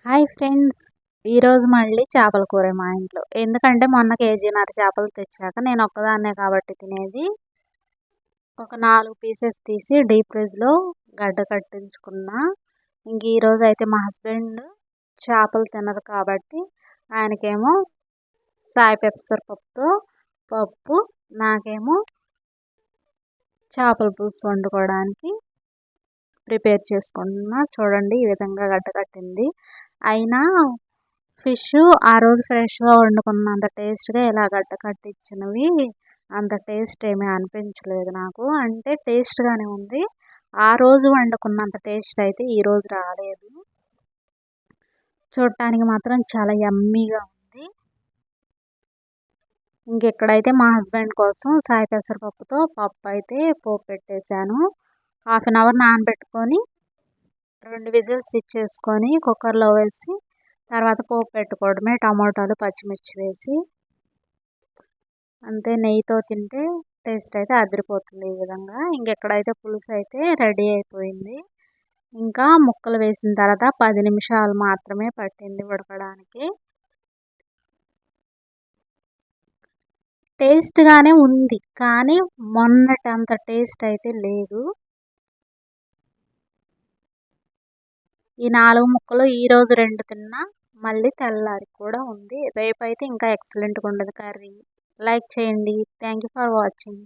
Hi friends, ఈరోజు మళ్ళీ చేపల కూర మా ఇంట్లో. ఎందుకంటే మొన్న కేజీన్నర చేపలు తెచ్చాక నేను ఒక్కదాన్నే కాబట్టి తినేది. ఒక 4 పీసెస్ తీసి డీప్ ఫ్రిడ్జ్లో గడ్డ కట్టించుకున్నా. ఇంక ఈరోజు అయితే మా హస్బెండ్ చేపలు తినరు కాబట్టి ఆయనకేమో సాయి పెసరపప్పుతో పప్పు, నాకేమో చేపల పులుసు వండుకోవడానికి ప్రిపేర్ చేసుకుంటున్నా. చూడండి, ఈ విధంగా గడ్డ కట్టింది. అయినా ఫిష్ ఆ రోజు ఫ్రెష్గా వండుకున్నంత టేస్ట్గా ఇలా గడ్డ కట్టించినవి అంత టేస్ట్ ఏమీ అనిపించలేదు నాకు. అంటే టేస్ట్గానే ఉంది, ఆ రోజు వండుకున్నంత టేస్ట్ అయితే ఈరోజు రాలేదు. చూడటానికి మాత్రం చాలా యమ్మీగా ఉంది. ఇంకెక్కడైతే మా హస్బెండ్ కోసం సాయి పెసరపప్పుతో పప్పు అయితే పోపు పెట్టేశాను. 1/2 అవర్ నానబెట్టుకొని 2 విజిల్స్ ఇచ్చేసుకొని కుక్కర్లో వేసి తర్వాత పోపు పెట్టుకోవడమే. టమాటాలు, పచ్చిమిర్చి వేసి అంతే. నెయ్యితో తింటే టేస్ట్ అయితే అదిరిపోతుంది ఈ విధంగా. ఇంకెక్కడైతే పులుసు అయితే రెడీ అయిపోయింది. ఇంకా ముక్కలు వేసిన తర్వాత 10 నిమిషాలు మాత్రమే పట్టింది ఉడకడానికి. టేస్ట్గానే ఉంది కానీ మొన్నటి అంత టేస్ట్ అయితే లేదు. ఈ 4 ముక్కలు ఈరోజు 2 తిన్నా, మళ్ళీ తెల్లారి కూడా ఉంది. రేపైతే ఇంకా ఎక్సలెంట్గా ఉండదు కర్రీ. లైక్ చేయండి. Thank you for watching.